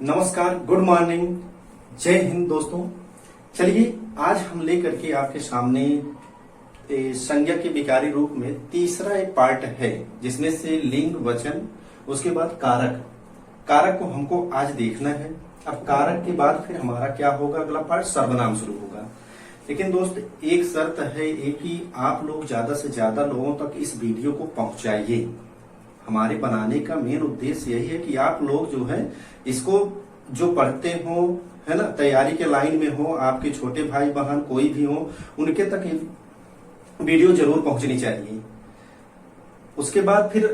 नमस्कार, good morning, जय हिंद दोस्तों। चलिए आज हम लेकर के आपके सामने संज्ञा के विकारी रूप में तीसरा एक पार्ट है, जिसमें से लिंग, वचन, उसके बाद कारक। कारक को हमको आज देखना है। अब कारक के बाद फिर हमारा क्या होगा, अगला पार्ट सर्वनाम शुरू होगा। लेकिन दोस्त एक शर्त है एक कि आप लोग ज्यादा से ज्यादा लोगों तक इस वीडियो को पहुंचाइए। हमारे बनाने का मेन उद्देश्य यही है कि आप लोग जो है इसको जो पढ़ते हो, है ना, तैयारी के लाइन में हो, आपके छोटे भाई बहन कोई भी हो, उनके तक ये वीडियो जरूर पहुंचनी चाहिए। उसके बाद फिर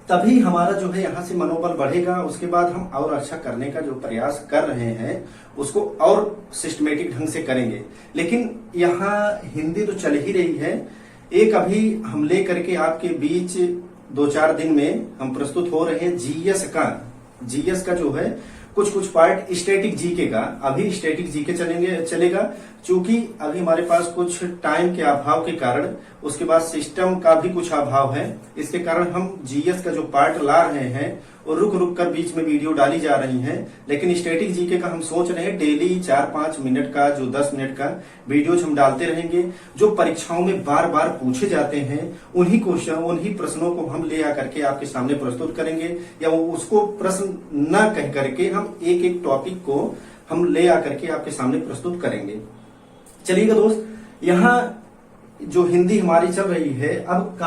तभी हमारा जो है यहाँ से मनोबल बढ़ेगा। उसके बाद हम और अच्छा करने का जो प्रयास कर रहे हैं उसको और सिस्टमेटिक ढंग से करेंगे। लेकिन यहाँ हिंदी तो चल ही रही है। एक अभी हम ले करके आपके बीच 2-4 दिन में हम प्रस्तुत हो रहे हैं जीएस का जो है कुछ पार्ट स्टैटिक जीके का। अभी स्टैटिक जीके चलेगा, चूंकि अभी हमारे पास कुछ टाइम के अभाव के कारण, उसके बाद सिस्टम का भी कुछ अभाव है, इसके कारण हम जीएस का जो पार्ट ला रहे हैं और रुक कर बीच में वीडियो डाली जा रही हैं। लेकिन स्टैटिक जीके का हम सोच रहे हैं डेली 4-5 मिनट का, जो 10 मिनट का वीडियोज हम डालते रहेंगे। जो परीक्षाओं में बार बार पूछे जाते हैं उन्हीं क्वेश्चन, उन्हीं प्रश्नों को हम ले आकर के आपके सामने प्रस्तुत करेंगे, या उसको प्रश्न न कह करके हम एक टॉपिक को हम ले आकर के आपके सामने प्रस्तुत करेंगे। चलिएगा दोस्त, यहाँ जो हिंदी हमारी चल रही है, अब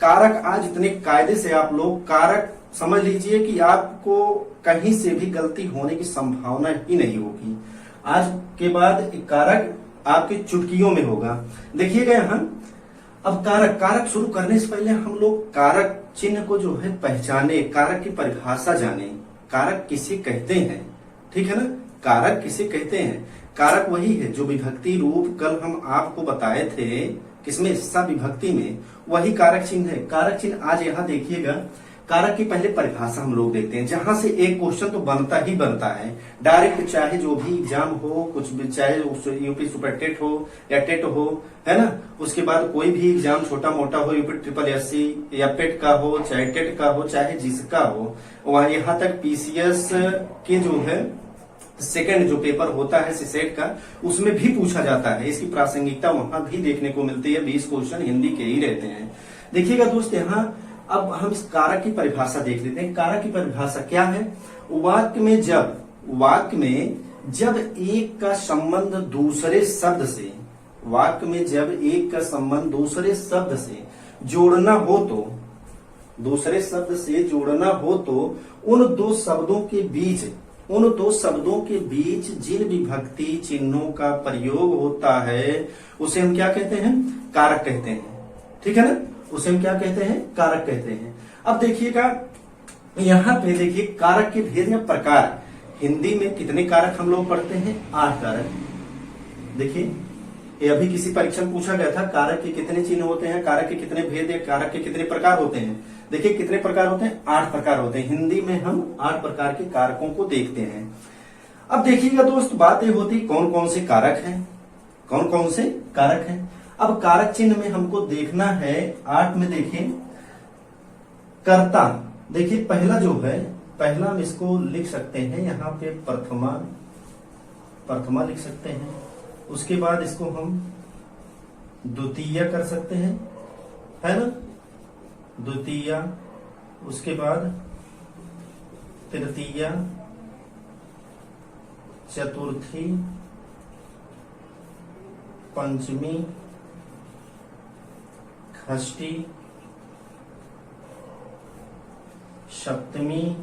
कारक आज इतने कायदे से आप लोग कारक समझ लीजिए कि आपको कहीं से भी गलती होने की संभावना ही नहीं होगी। आज के बाद एक कारक आपकी चुटकियों में होगा। देखिएगा यहाँ, अब कारक शुरू करने से पहले हम लोग कारक चिन्ह को जो है पहचाने, कारक की परिभाषा जाने। कारक किसे कहते हैं, ठीक है ना? कारक किसे कहते हैं? कारक वही है जो विभक्ति रूप कल हम आपको बताए थे, किसमें, सा विभक्ति में, वही कारक चिन्ह है। कारक चिन्ह आज यहाँ देखिएगा। कारक की पहले परिभाषा हम लोग देखते हैं, जहां से एक क्वेश्चन तो बनता ही बनता है डायरेक्ट, चाहे जो भी एग्जाम हो, कुछ भी, चाहे यूपी सुपर टेट हो या टेट हो, है ना, उसके बाद कोई भी एग्जाम छोटा मोटा हो, यूपी ट्रिपल एससी या पेट का हो, चाहे टेट का हो, चाहे जिसका हो, वहां यहाँ तक पीसीएस के जो है सेकंड जो पेपर होता है सीसेट का, उसमें भी पूछा जाता है। इसकी प्रासंगिकता वहां भी देखने को मिलती है। 20 क्वेश्चन हिंदी के ही रहते हैं। देखिएगा दोस्त, यहाँ अब हम इस कारक की परिभाषा देख लेते हैं। कारक की परिभाषा क्या है? वाक्य में जब एक का संबंध दूसरे शब्द से, वाक्य में जब एक का संबंध दूसरे शब्द से जोड़ना हो तो, दूसरे शब्द से जोड़ना हो तो उन दो शब्दों के बीच जिन विभक्ति चिन्हों का प्रयोग होता है उसे हम क्या कहते हैं? कारक कहते हैं। ठीक है ना? उसे हम क्या कहते हैं? कारक कहते हैं। अब देखिएगा यहाँ पे, देखिए कारक के भेद या प्रकार। हिंदी में कितने कारक हम लोग पढ़ते हैं? 8 कारक। देखिए ये अभी किसी परीक्षा में पूछा गया था, कारक के कितने चिन्ह होते हैं, कारक के कितने भेद या कारक के कितने प्रकार होते हैं। देखिए कितने प्रकार होते हैं? 8 प्रकार होते हैं। हिंदी में हम 8 प्रकार के कारकों को देखते हैं। अब देखिएगा दोस्त, बात ये होती कौन कौन से कारक हैं, कौन कौन से कारक हैं। अब कारक चिन्ह में हमको देखना है 8 में। देखिए कर्ता, देखिए पहला जो है, पहला हम इसको लिख सकते हैं यहाँ पे प्रथमा लिख सकते हैं। उसके बाद इसको हम द्वितीय कर सकते हैं, है ना, द्वितीय। उसके बाद तृतीय, चतुर्थी, पंचमी, षष्ठी, सप्तमी,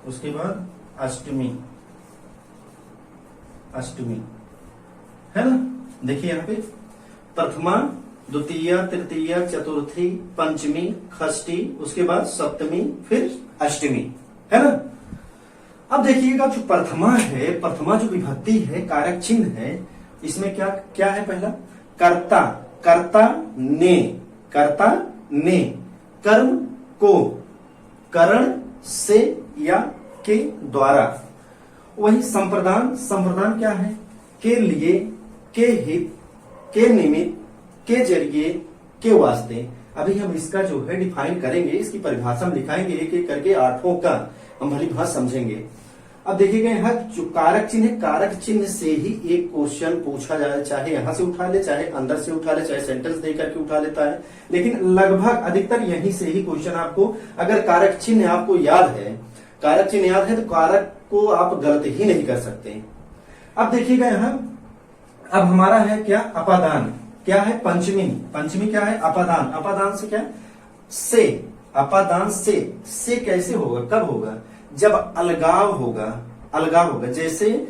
उसके बाद अष्टमी, है ना। देखिए यहाँ पे प्रथमा, द्वितीय, तृतीय, चतुर्थी, पंचमी, षष्ठी, उसके बाद सप्तमी, फिर अष्टमी, है ना। अब देखिएगा जो प्रथमा है, प्रथमा जो विभक्ति है, कारक चिन्ह है, इसमें क्या क्या है? पहला कर्ता, कर्ता ने कर्म को करण से या के द्वारा। वही संप्रदान क्या है? के लिए, के हित, के निमित्त, के जरिए, के वास्ते। अभी हम इसका जो है डिफाइन करेंगे, इसकी परिभाषा हम लिखाएंगे एक एक करके, आठों का हम भली भांति समझेंगे। अब देखिएगा यहाँ जो कारक चिन्ह है, कारक चिन्ह से ही एक क्वेश्चन पूछा जाए, चाहे यहां से उठा ले, चाहे अंदर से उठा ले, चाहे सेंटेंस दे करके उठा लेता है, लेकिन लगभग अधिकतर यहीं से ही क्वेश्चन आपको, अगर कारक चिन्ह आपको याद है, कारक चिन्ह याद है तो कारक को आप गलत ही नहीं कर सकते। अब देखिएगा यहाँ, अब हमारा है क्या, अपादान, क्या है, पंचमी, पंचमी क्या है, अपादान, अपादान से क्या, से, अपादान से कैसे होगा, कब होगा, जब अलगाव होगा, अलगाव होगा। जैसे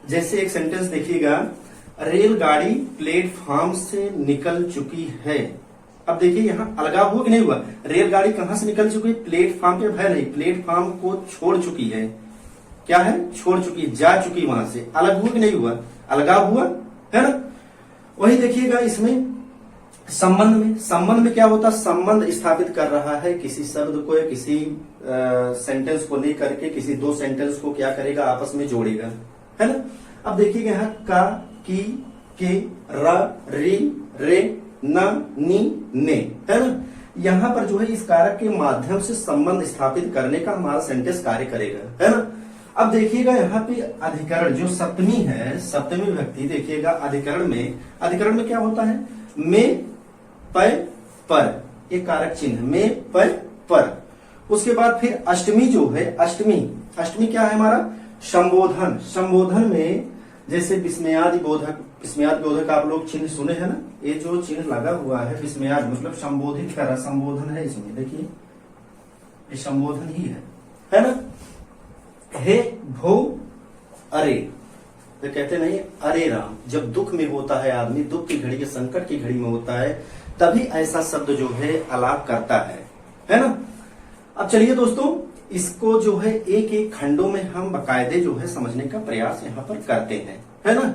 जैसे एक सेंटेंस देखिएगा, रेलगाड़ी प्लेटफॉर्म से निकल चुकी है। अब देखिए यहाँ अलगाव हुआ कि नहीं हुआ, रेलगाड़ी कहां से निकल चुकी है, प्लेटफॉर्म पे है नहीं, प्लेटफॉर्म को छोड़ चुकी है, क्या है, छोड़ चुकी, जा चुकी वहां से, अलग हुआ कि नहीं हुआ, अलगाव हुआ है ना। वही देखिएगा इसमें संबंध में, संबंध में क्या होता है, संबंध स्थापित कर रहा है किसी शब्द को या किसी सेंटेंस को लेकर के, किसी दो सेंटेंस को क्या करेगा, आपस में जोड़ेगा, है ना। अब देखिएगा यहाँ का, की, के, र, री, रे, न, नी, ने, है ना। यहाँ पर जो है इस कारक के माध्यम से संबंध स्थापित करने का हमारा सेंटेंस कार्य करेगा, है ना। अब देखिएगा यहाँ पे अधिकरण जो सप्तमी है, सप्तमी विभक्ति देखिएगा, अधिकरण में क्या होता है, में, पय, पर, एक कारक चिन्ह, में, पय, पर। उसके बाद फिर अष्टमी जो है, अष्टमी क्या है हमारा, संबोधन, संबोधन में जैसे विस्मयादि बोधक, विस्मयादि बोधक आप लोग चिन्ह सुने हैं ना, ये जो चिन्ह लगा हुआ है विस्मयादि मतलब संबोधित कर रहा, संबोधन है इसमें, देखिए ये संबोधन ही है ना। हे, भो, अरे, तो कहते नहीं अरे राम, जब दुख में होता है आदमी, दुख की घड़ी या संकट की घड़ी में होता है, तभी ऐसा शब्द जो है अलाप करता है ना। अब चलिए दोस्तों, इसको जो है एक एक खंडों में हम बकायदे जो है समझने का प्रयास यहाँ पर करते हैं, है ना।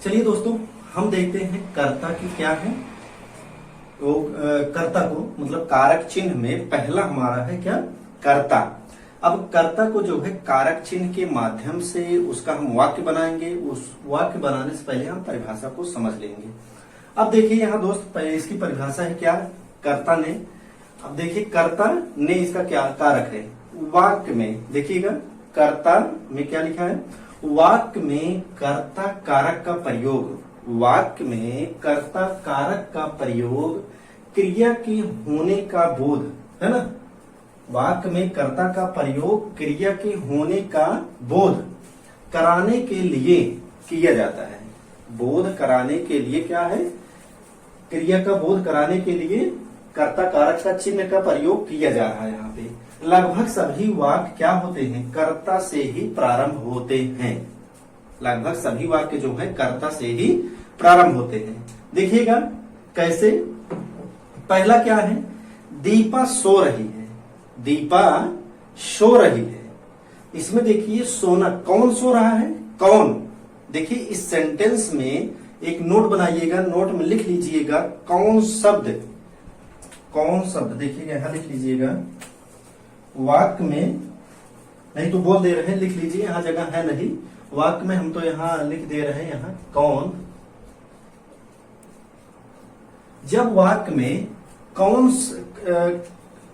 चलिए दोस्तों, हम देखते हैं कर्ता की क्या है, तो कर्ता को मतलब कारक चिन्ह में पहला हमारा है क्या, कर्ता। अब कर्ता को जो है कारक चिन्ह के माध्यम से उसका हम वाक्य बनाएंगे, उस वाक्य बनाने से पहले हम परिभाषा को समझ लेंगे। अब देखिए यहाँ दोस्त, इसकी परिभाषा है क्या, कर्ता ने। अब देखिए कर्ता ने इसका क्या कारक है, वाक्य में देखिएगा, कर्ता में क्या लिखा है, वाक्य में कर्ता कारक का प्रयोग, वाक्य में कर्ता कारक का प्रयोग क्रिया के होने का बोध, है ना। वाक्य में कर्ता का प्रयोग क्रिया के होने का बोध कराने के लिए किया जाता है। बोध कराने के लिए क्या है, क्रिया का बोध कराने के लिए कर्ता कारक का चिन्ह का प्रयोग किया जा रहा है। यहाँ पे लगभग सभी वाक्य क्या होते हैं, कर्ता से ही प्रारंभ होते हैं। लगभग सभी वाक्य जो है कर्ता से ही प्रारंभ होते हैं। देखिएगा कैसे, पहला क्या है, दीपा सो रही है, दीपा सो रही है। इसमें देखिए सोना, कौन सो रहा है, कौन। देखिए इस सेंटेंस में एक नोट बनाइएगा, नोट में लिख लीजिएगा कौन शब्द, कौन शब्द देखिएगा यहां लिख लीजिएगा, वाक्य में नहीं तो बोल दे रहे हैं, लिख लीजिए, यहां जगह है नहीं, वाक्य में हम तो यहां लिख दे रहे हैं, यहां कौन। जब वाक्य में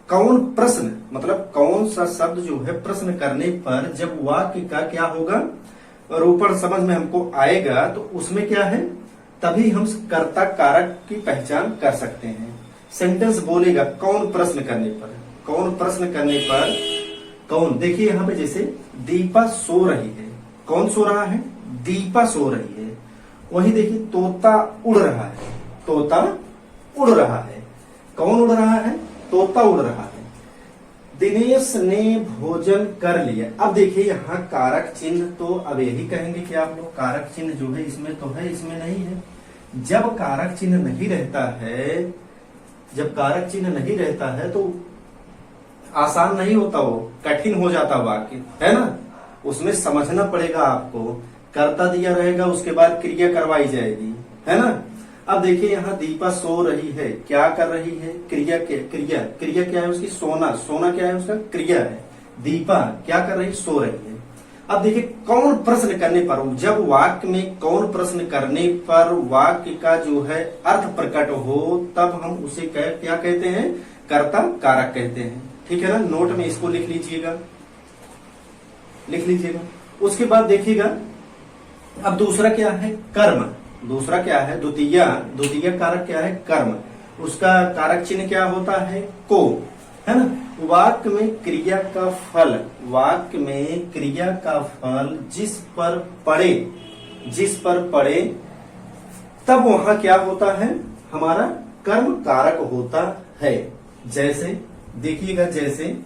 कौन प्रश्न मतलब कौन सा शब्द जो है प्रश्न करने पर जब वाक्य का क्या होगा, रूपण समझ में हमको आएगा, तो उसमें क्या है, तभी हम कर्ता कारक की पहचान कर सकते हैं। सेंटेंस बोलेगा कौन प्रश्न करने पर, कौन प्रश्न करने पर कौन। देखिए यहाँ पे जैसे दीपा सो रही है, कौन सो रहा है, दीपा सो रही है। वही देखिए तोता उड़ रहा है, तोता उड़ रहा है, कौन उड़ रहा है, तोता उड़ रहा है। दिनेश ने भोजन कर लिया। अब देखिए यहाँ कारक चिन्ह तो अब यही कहेंगे कि आप लोग कारक चिन्ह जो है इसमें तो है, इसमें नहीं है। जब कारक चिन्ह नहीं रहता है, जब कारक चिन्ह नहीं रहता है तो आसान नहीं होता, वो कठिन हो जाता वाक्य, है ना। उसमें समझना पड़ेगा आपको, कर्ता दिया रहेगा, उसके बाद क्रिया करवाई जाएगी, है ना। अब देखिए यहाँ दीपा सो रही है, क्या कर रही है, क्रिया क्या है उसकी, सोना, सोना क्या है उसका, क्रिया है। दीपा क्या कर रही, सो रही है। अब देखिए कौन प्रश्न करने पर, जब वाक्य में कौन प्रश्न करने पर वाक्य का जो है अर्थ प्रकट हो, तब हम उसे क्या कहते हैं, कर्ता कारक कहते हैं। ठीक है ना, नोट में इसको लिख लीजिएगा, लिख लीजिएगा। उसके बाद देखिएगा अब दूसरा क्या है, कर्म। दूसरा क्या है, द्वितीय कारक क्या है, कर्म। उसका कारक चिन्ह क्या होता है, को, है ना। वाक्य में क्रिया का फल, वाक्य में क्रिया का फल जिस पर पड़े तब वहां क्या होता है, हमारा कर्म कारक होता है। जैसे देखिएगा, जैसे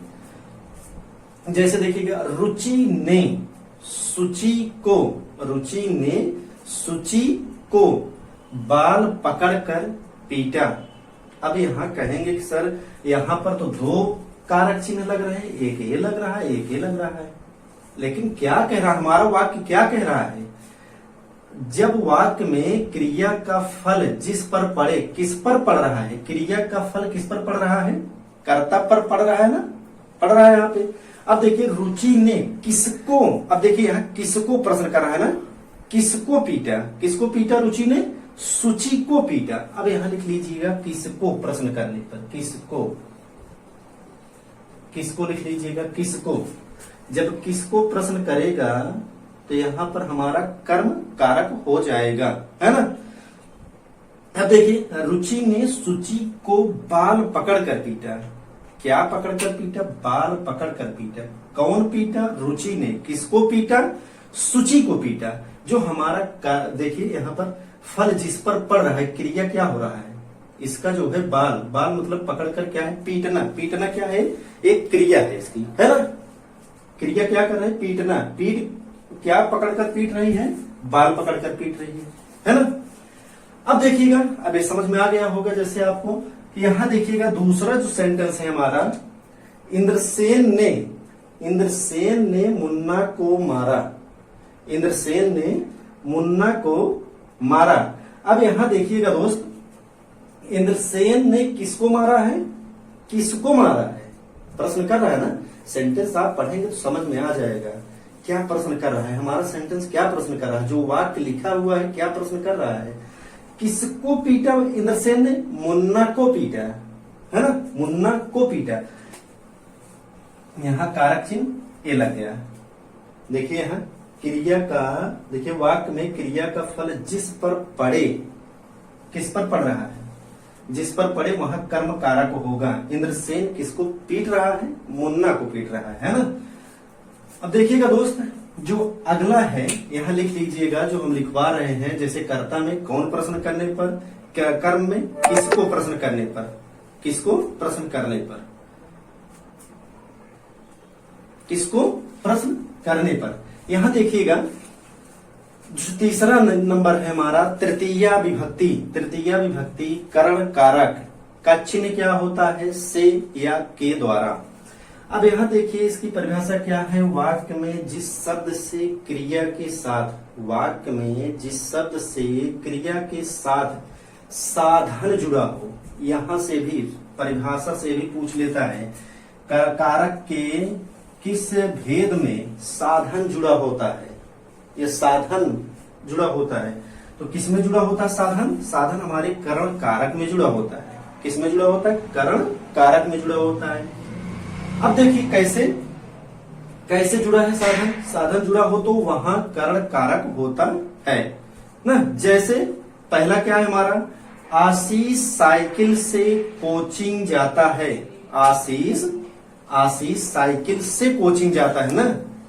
देखिएगा, रुचि ने सूची को बाल पकड़कर पीटा। अब यहाँ कहेंगे कि सर यहाँ पर तो दो कारक चिन्ह लग रहे हैं, एक ये लग रहा है, एक ये लग रहा है, लेकिन क्या कह रहा है हमारा वाक्य, क्या कह रहा है, जब वाक्य में क्रिया का फल जिस पर पड़े, किस पर पड़ रहा है, क्रिया का फल किस पर पड़ रहा है, कर्ता पर पड़ रहा है ना, पड़ रहा है यहाँ पे। अब देखिए रुचि ने किसको, अब देखिए यहाँ किसको प्रश्न कर रहा है ना, किसको पीटा रुचि ने, सूची को पीटा। अब यहां लिख लीजिएगा किसको प्रश्न करने पर, किसको लिख लीजिएगा, किसको। जब किसको प्रश्न करेगा तो यहां पर हमारा कर्म कारक हो जाएगा, है ना। अब देखिए रुचि ने सूची को बाल पकड़कर पीटा। क्या पकड़कर पीटा, बाल पकड़कर पीटा। कौन पीटा, रुचि ने। किसको पीटा, सूची को पीटा। जो हमारा देखिए यहाँ पर फल जिस पर पड़ रहा है, क्रिया क्या हो रहा है, इसका जो है बाल मतलब पकड़कर क्या है, पीटना क्या है, एक क्रिया है इसकी, है ना। क्रिया क्या कर रहा है, पीटना, क्या पकड़कर पीट रही है, बाल पकड़कर पीट रही है ना। अब देखिएगा, अब ये समझ में आ गया होगा जैसे आपको कि यहां देखिएगा दूसरा जो सेंटेंस है हमारा, इंद्रसेन ने मुन्ना को मारा। इंद्रसेन ने मुन्ना को मारा। अब यहां देखिएगा दोस्त, इंद्रसेन ने किसको मारा है, प्रश्न कर रहा है ना। सेंटेंस आप पढ़ेंगे तो समझ में आ जाएगा क्या प्रश्न कर रहा है हमारा सेंटेंस, क्या प्रश्न कर रहा है, जो वाक्य लिखा हुआ है क्या प्रश्न कर रहा है। किसको पीटा इंद्रसेन ने, मुन्ना को पीटा, है ना, मुन्ना को पीटा। यहां कारक चिन्ह ये लग गया। देखिए यहां क्रिया का, देखिए वाक्य में क्रिया का फल जिस पर पड़े, किस पर पड़ रहा है, जिस पर पड़े वहां कर्म कारक होगा। इंद्रसेन किसको पीट रहा है, मुन्ना को पीट रहा है ना। अब देखिएगा दोस्त, जो अगला है यहां लिख लीजिएगा, जो हम लिखवा रहे हैं, जैसे कर्ता में कौन प्रश्न करने पर, कर्म में किसको प्रश्न करने पर, किसको प्रश्न करने पर, किसको प्रश्न करने पर। यहां देखिएगा जो तीसरा नंबर है हमारा, तृतीया विभक्ति करण कारक का चिन्ह क्या होता है, से या के द्वारा। अब यहां देखिए इसकी परिभाषा क्या है, वाक्य में जिस शब्द से क्रिया के साथ, वाक्य में जिस शब्द से क्रिया के साथ साधन जुड़ा हो, यहां से भी परिभाषा से भी पूछ लेता है, कारक के किस भेद में साधन जुड़ा होता है, ये साधन जुड़ा होता है। तो किस में जुड़ा होता है साधन, साधन हमारे करण कारक में जुड़ा होता है। किस में जुड़ा होता है, करण कारक में जुड़ा होता है। अब देखिए कैसे जुड़ा है साधन, साधन जुड़ा हो तो वहां करण कारक होता है ना। जैसे पहला क्या है हमारा, आशीष साइकिल से कोचिंग जाता है। आशीष साइकिल से कोचिंग जाता है ना,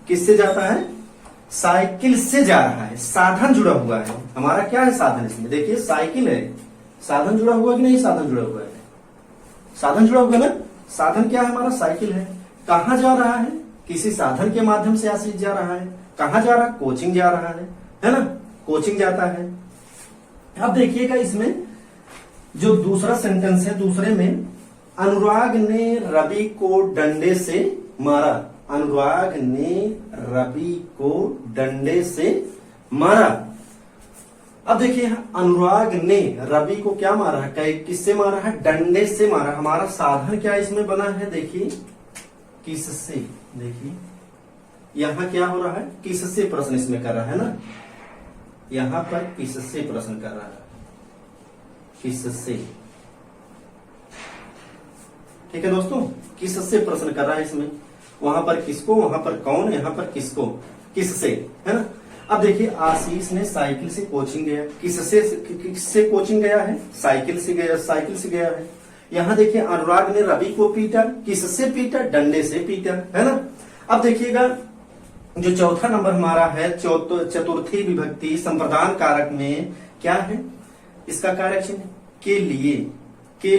किससे जाता है, साइकिल से जा रहा है। साधन जुड़ा हुआ है हमारा, क्या है साधन इसमें, देखिए साइकिल है, साधन जुड़ा हुआ कि नहीं, साधन जुड़ा हुआ है, साधन जुड़ा हुआ है ना। साधन क्या है हमारा, साइकिल है। कहाँ जा रहा है, किसी साधन के माध्यम से आशीष जा रहा है। कहाँ जा रहा है, कोचिंग जा रहा है ना, कोचिंग जाता है। अब देखिएगा इसमें जो दूसरा सेंटेंस है, दूसरे में अनुराग ने रवि को डंडे से मारा। अनुराग ने रवि को डंडे से मारा। अब देखिए अनुराग ने रवि को क्या मारा है, किससे मारा है, डंडे से मारा। हमारा साधन क्या इसमें बना है, देखिए किससे, देखिए यहाँ क्या हो रहा है, किससे प्रश्न इसमें कर रहा है ना, यहाँ पर किससे प्रश्न कर रहा है, किससे। ठीक है दोस्तों, किससे प्रश्न कर रहा है इसमें, वहां पर किसको, वहां पर कौन, यहाँ पर किसको, किससे, है ना। अब देखिए आशीष ने साइकिल से कोचिंग गया, किससे कोचिंग गया है, साइकिल से गया, साइकिल से गया है। यहाँ देखिए अनुराग ने रवि को पीटा, किससे पीटा, डंडे से पीटा, है ना। अब देखिएगा जो चौथा नंबर हमारा है चतुर्थी विभक्ति संप्रदान कारक में क्या है, इसका कारक चिन्ह के लिए, के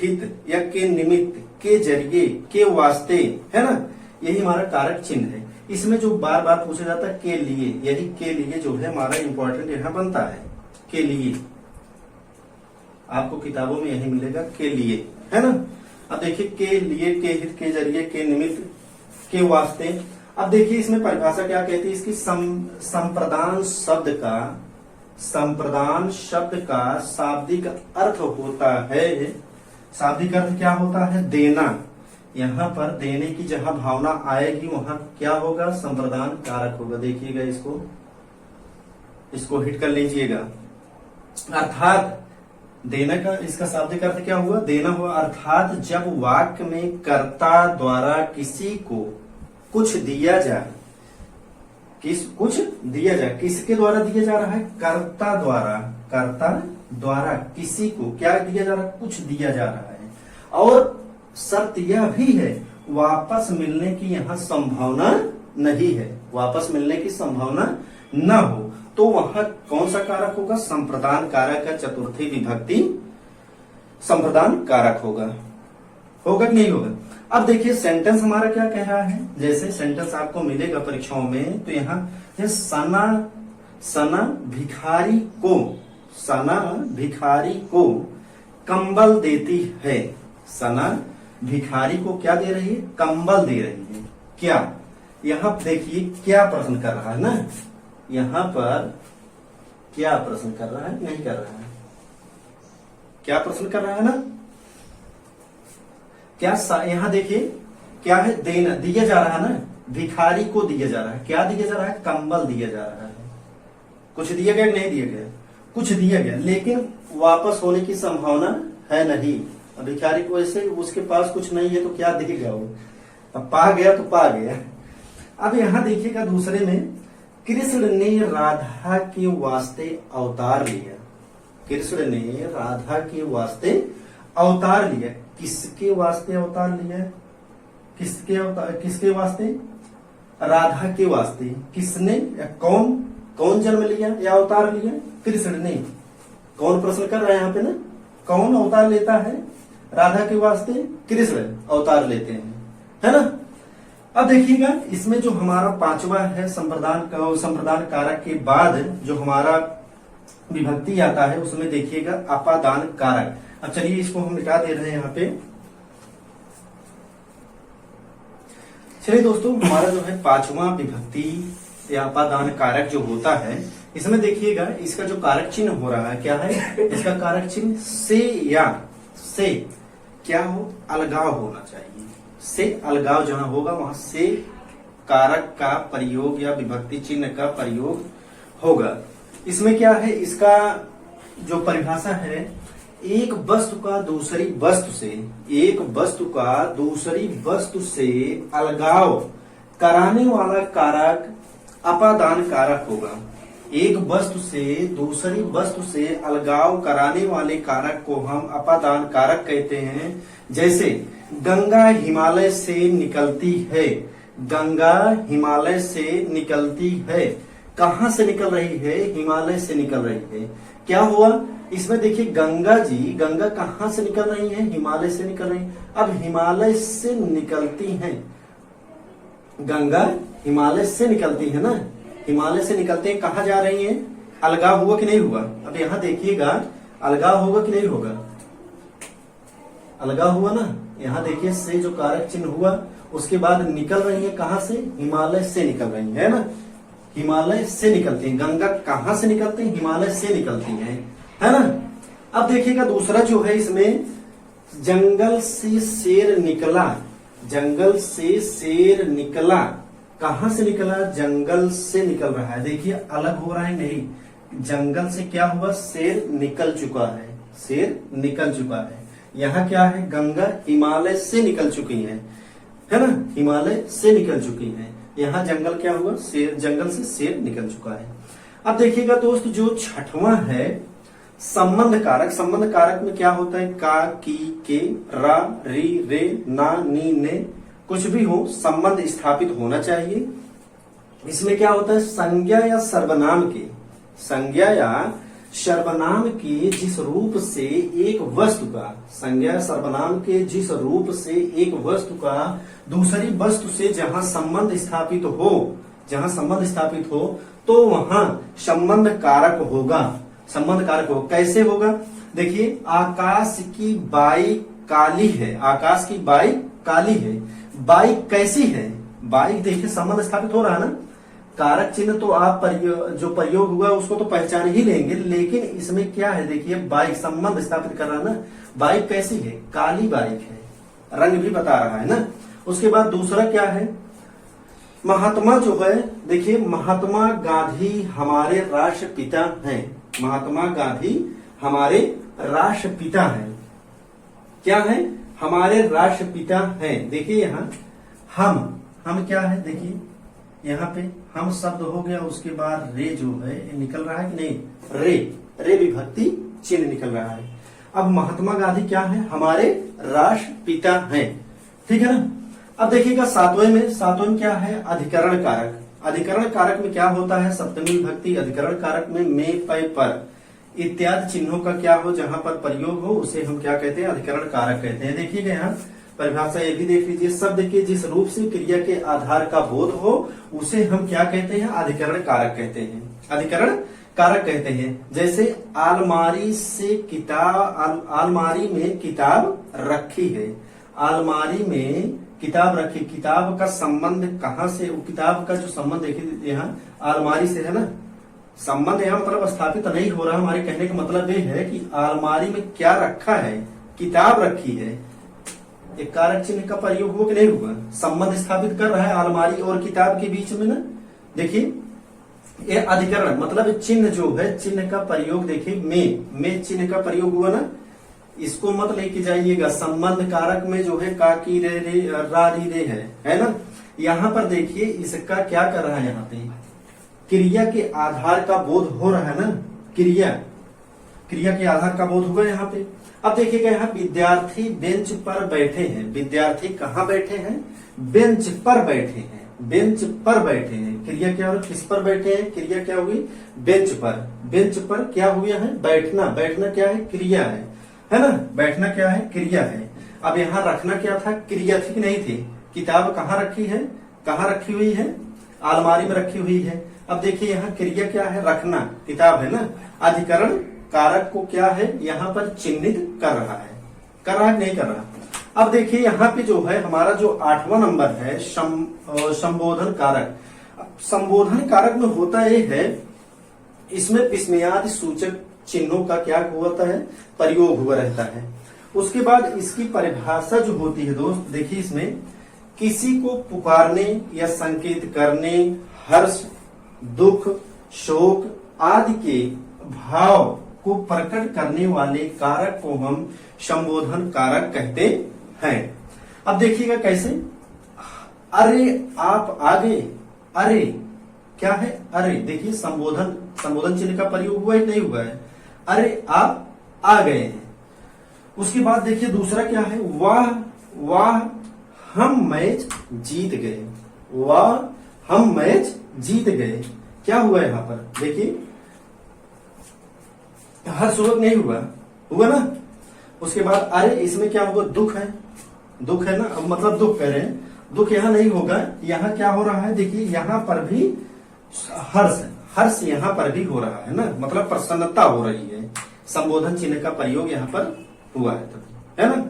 हित या के निमित्त, के जरिए, के वास्ते, है ना, यही हमारा कारक चिन्ह है। इसमें जो बार बार पूछा जाता है के लिए, यही के लिए जो है हमारा इंपॉर्टेंट यहाँ बनता है, के लिए, आपको किताबों में यही मिलेगा के लिए, है ना। अब देखिए के लिए, के हित, के जरिए, के निमित्त, के वास्ते। अब देखिए इसमें परिभाषा क्या कहती है इसकी, संप्रदान शब्द का शाब्दिक अर्थ होता है, शाब्दिक अर्थ क्या होता है, देना। यहाँ पर देने की जहां भावना आएगी वहां क्या होगा, संप्रदान कारक होगा। देखिएगा इसको हिट कर लीजिएगा। अर्थात देना का इसका शाब्दिक अर्थ क्या हुआ, देना हुआ। अर्थात जब वाक्य में कर्ता द्वारा किसी को कुछ दिया जाए, कुछ दिया जाए, किसके द्वारा दिया जा रहा है, कर्ता द्वारा किसी को क्या दिया जा रहा है, कुछ दिया जा रहा है, और शर्त यह भी है वापस मिलने की यहाँ संभावना नहीं है, वापस मिलने की संभावना न हो, तो वहां कौन सा कारक होगा, संप्रदान कारक का चतुर्थी विभक्ति संप्रदान कारक होगा कि नहीं होगा। अब देखिए सेंटेंस हमारा क्या कह रहा है, जैसे सेंटेंस आपको मिलेगा परीक्षाओं में, तो यहाँ सना भिखारी को कंबल देती है, सना भिखारी को क्या दे रही है, कंबल दे रही है। क्या, यहाँ देखिए क्या प्रश्न कर रहा है ना, यहाँ पर क्या प्रश्न कर रहा है, नहीं कर रहा है, क्या प्रश्न कर रहा है ना, क्या यहाँ देखिए क्या है, देना दिया जा रहा है ना, भिखारी को दिया जा रहा है, क्या दिया जा रहा है, कंबल दिया जा रहा है। कुछ दिया गया नहीं दिया गया, कुछ दिया गया, लेकिन वापस होने की संभावना है नहीं। भिखारी को ऐसे उसके पास कुछ नहीं है तो क्या देगा वो, अब पा गया तो पा गया। अब यहाँ देखिएगा दूसरे में, कृष्ण ने राधा के वास्ते अवतार लिया, कृष्ण ने राधा के वास्ते अवतार लिया, किसके वास्ते अवतार लिया, किसके वास्ते, राधा के वास्ते। किसने या कौन जन्म लिया या अवतार लिया, कृष्ण ने। कौन प्रश्न कर रहा है यहाँ पे ना, कौन अवतार लेता है राधा के वास्ते, कृष्ण अवतार लेते हैं, है ना। अब देखिएगा इसमें जो हमारा पांचवा है संप्रदान कारक के बाद जो हमारा विभक्ति आता है उसमें देखिएगा अपादान कारक। अब चलिए इसको हम मिटा दे रहे हैं यहाँ पे। चलिए दोस्तों, हमारा जो है पांचवा विभक्ति या अपादान कारक जो होता है, इसमें देखिएगा इसका जो कारक चिन्ह हो रहा है क्या है, इसका कारक चिन्ह से या से क्या हो, अलगाव होना चाहिए। से अलगाव जहां होगा वहां से कारक का प्रयोग या विभक्ति चिन्ह का प्रयोग होगा। इसमें क्या है, इसका जो परिभाषा है, एक वस्तु का दूसरी वस्तु से अलगाव कराने वाला कारक अपादान कारक होगा। एक वस्तु से दूसरी वस्तु से अलगाव कराने वाले कारक को हम अपादान कारक कहते हैं। जैसे गंगा हिमालय से निकलती है, गंगा हिमालय से निकलती है, कहां से निकल रही है, हिमालय से निकल रही है। क्या हुआ इसमें देखिए, गंगा कहां से निकल रही है, हिमालय से निकल रही है। अब हिमालय से निकलती है, गंगा हिमालय से निकलती है ना, हिमालय से निकलते हैं, कहा जा रही है, अलगाव हुआ कि नहीं हुआ। अब यहाँ देखिएगा अलगाव होगा कि नहीं होगा, अलगाव हुआ ना। यहाँ देखिए से जो कारक चिन्ह हुआ, उसके बाद निकल रही है, कहां से, हिमालय से निकल रही है ना, हिमालय से निकलती है। गंगा कहां से निकलती है, हिमालय से निकलती है ना। अब देखिएगा दूसरा जो है इसमें, जंगल से शेर निकला, जंगल से शेर निकला, कहां से निकला? जंगल से निकल रहा है। देखिए अलग हो रहा है नहीं, जंगल से क्या हुआ? शेर निकल चुका है, शेर निकल चुका है। यहाँ क्या है? गंगा हिमालय से निकल चुकी है ना, हिमालय से निकल चुकी है। यहाँ जंगल क्या हुआ? शेर, जंगल से शेर निकल चुका है। अब देखिएगा दोस्त, जो छठवां है संबंध कारक। संबंध कारक में क्या होता है? का, की, के, रा, री, रे, ना, नी, ने, कुछ भी हो, संबंध स्थापित होना चाहिए। इसमें क्या होता है? संज्ञा या सर्वनाम के, संज्ञा या सर्वनाम के जिस रूप से एक वस्तु का, संज्ञा सर्वनाम के जिस रूप से एक वस्तु का दूसरी वस्तु से जहां संबंध स्थापित हो, जहां संबंध स्थापित हो, तो वहां संबंध कारक होगा। संबंध कारक हो, कैसे होगा? देखिए, आकाश की बाई काली है, आकाश की बाई काली है। बाइक कैसी है? बाइक देखिए संबंध स्थापित हो रहा है ना, कारक चिन्ह तो आप जो प्रयोग हुआ उसको तो पहचान ही लेंगे, लेकिन इसमें क्या है? देखिए बाइक संबंध स्थापित कर रहा है ना। बाइक कैसी है? काली बाइक है, रंग भी बता रहा है ना। उसके बाद दूसरा क्या है? महात्मा जो है, देखिए महात्मा गांधी हमारे राष्ट्रपिता हैं, महात्मा गांधी हमारे राष्ट्रपिता हैं। क्या है? हमारे राष्ट्रपिता हैं। देखिए यहाँ हम क्या है? देखिए यहाँ पे हम शब्द हो गया, उसके बाद रे जो है निकल रहा है कि नहीं? रे विभक्ति चिन्ह निकल रहा है। अब महात्मा गांधी क्या है? हमारे राष्ट्रपिता हैं, ठीक है ना। अब देखिएगा सातवें में क्या है? अधिकरण कारक। अधिकरण कारक में क्या होता है? सप्तमी विभक्ति। अधिकरण कारक में पै, पर इत्यादि चिन्हों का क्या हो, जहां पर प्रयोग हो, उसे हम क्या कहते हैं? अधिकरण कारक कहते हैं। देखिएगा यहाँ परिभाषा ये भी देख लीजिए, शब्द के जिस रूप से क्रिया के आधार का बोध हो उसे हम क्या कहते हैं? अधिकरण कारक कहते हैं, अधिकरण कारक कहते हैं। जैसे अलमारी से किताब, अलमारी में किताब रखी है, अलमारी में किताब रखी, किताब का संबंध कहां से? किताब का जो संबंध देखिए यहाँ अलमारी से है ना, संबंध यहाँ मतलब स्थापित नहीं हो रहा। हमारे कहने का मतलब ये है कि अलमारी में क्या रखा है? किताब रखी है। एक कारक चिन्ह का प्रयोग हुआ कि नहीं हुआ? संबंध स्थापित कर रहा है अलमारी और किताब के बीच में ना। देखिए ये अधिकरण मतलब चिन्ह जो है, चिन्ह का प्रयोग देखिए में चिन्ह का प्रयोग हुआ ना, इसको मत लेके जाइएगा। संबंध कारक में जो है का, की, रे, रा, री, रे है ना। यहाँ पर देखिए इसका क्या कर रहा है? यहाँ पे क्रिया के आधार का बोध हो रहा है ना, क्रिया के आधार का बोध होगा यहाँ पे। अब देखिएगा यहाँ विद्यार्थी बेंच पर बैठे हैं। विद्यार्थी कहाँ बैठे हैं? बेंच पर बैठे हैं, बेंच पर बैठे हैं। क्रिया क्या हो? किस पर बैठे हैं? क्रिया क्या होगी? बेंच पर। बेंच पर क्या हुआ है? बैठना। बैठना क्या है? क्रिया है ना। बैठना क्या है? क्रिया है। अब यहाँ रखना क्या था? क्रिया थी कि नहीं थी? किताब कहाँ रखी है? कहाँ रखी हुई है? अलमारी में रखी हुई है। अब देखिए यहाँ क्रिया क्या है? रखना, किताब है ना। अधिकरण कारक को क्या है? यहाँ पर चिन्हित कर रहा है, नहीं कर रहा। अब देखिए यहाँ पे जो है हमारा जो 8वां नंबर है संबोधन कारक। संबोधन कारक में होता ये है, इसमें विस्मयादि सूचक चिन्हों का क्या होता है? प्रयोग हुआ रहता है। उसके बाद इसकी परिभाषा जो होती है दोस्त, देखिए इसमें किसी को पुकारने या संकेत करने, हर्ष, दुख, शोक आदि के भाव को प्रकट करने वाले कारक को हम संबोधन कारक कहते हैं। अब देखिएगा कैसे? अरे आप आ गए। अरे क्या है? अरे देखिए संबोधन चिन्ह का प्रयोग हुआ है नहीं हुआ है? अरे आप आ गए हैं। उसके बाद देखिए दूसरा क्या है? वाह हम मैच जीत गए। वाह हम मैच जीत गए। क्या हुआ यहाँ पर? देखिए हर्षपूर्वक नहीं हुआ ना। उसके बाद अरे इसमें क्या होगा? दुख है ना, अब मतलब दुख कह रहे हैं। दुख यहाँ नहीं होगा, यहाँ क्या हो रहा है? देखिए यहाँ पर भी हर्ष यहाँ पर भी हो रहा है ना, मतलब प्रसन्नता हो रही है। संबोधन चिन्ह का प्रयोग यहाँ पर हुआ है ना।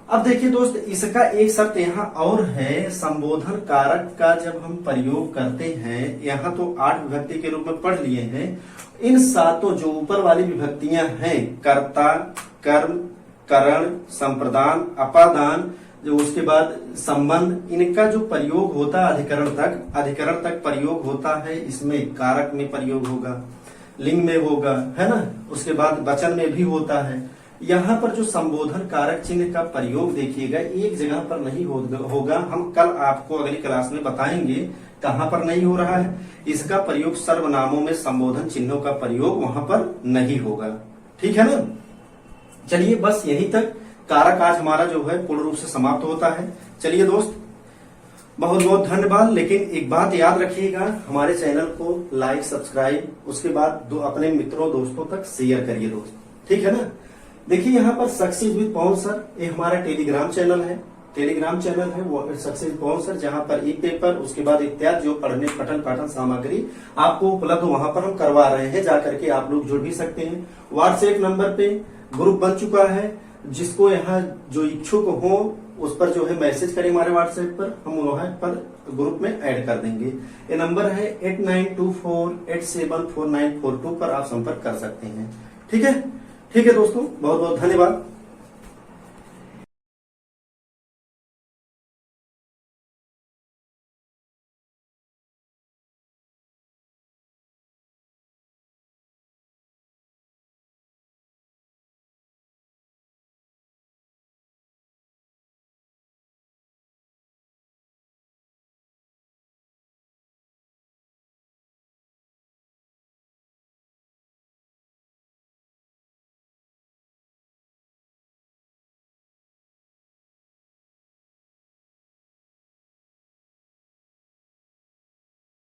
अब देखिए दोस्त, इसका एक शर्त यहाँ और है, संबोधन कारक का जब हम प्रयोग करते हैं, यहाँ तो 8 विभक्ति के रूप में पढ़ लिए हैं। इन 7 जो ऊपर वाली विभक्तियां हैं, कर्ता, कर्म, करण, संप्रदान, अपादान, जो उसके बाद संबंध, इनका जो प्रयोग होता है अधिकरण तक प्रयोग होता है। इसमें कारक में प्रयोग होगा, लिंग में होगा, है ना। उसके बाद वचन में भी होता है। यहाँ पर जो संबोधन कारक चिन्ह का प्रयोग देखिएगा एक जगह पर नहीं होगा। हम कल आपको अगली क्लास में बताएंगे कहाँ पर नहीं हो रहा है। इसका प्रयोग सर्वनामों में संबोधन चिन्हों का प्रयोग वहां पर नहीं होगा। ठीक है ना। चलिए बस यहीं तक कारक आज हमारा जो है पूर्ण रूप से समाप्त होता है। चलिए दोस्त, बहुत बहुत धन्यवाद। लेकिन एक बात याद रखिएगा, हमारे चैनल को लाइक सब्सक्राइब, उसके बाद अपने मित्रों दोस्तों तक शेयर करिए दोस्त। ठीक है ना। देखिए यहाँ पर सक्सेस विद पवन सर, ये हमारा टेलीग्राम चैनल है। टेलीग्राम चैनल है वो सक्सेस पवन सर, जहाँ पर ई पेपर उसके बाद इत्यादि जो पठन पाठन सामग्री आपको उपलब्ध वहां पर हम करवा रहे हैं। जाकर के आप लोग जुड़ भी सकते हैं। व्हाट्सएप नंबर पे ग्रुप बन चुका है, जिसको यहाँ जो इच्छुक हो उस पर जो है मैसेज करें हमारे व्हाट्सएप पर, हम वहां पर ग्रुप में ऐड कर देंगे। ये नंबर है 8924874942 पर आप संपर्क कर सकते हैं। ठीक है दोस्तों, बहुत बहुत धन्यवाद।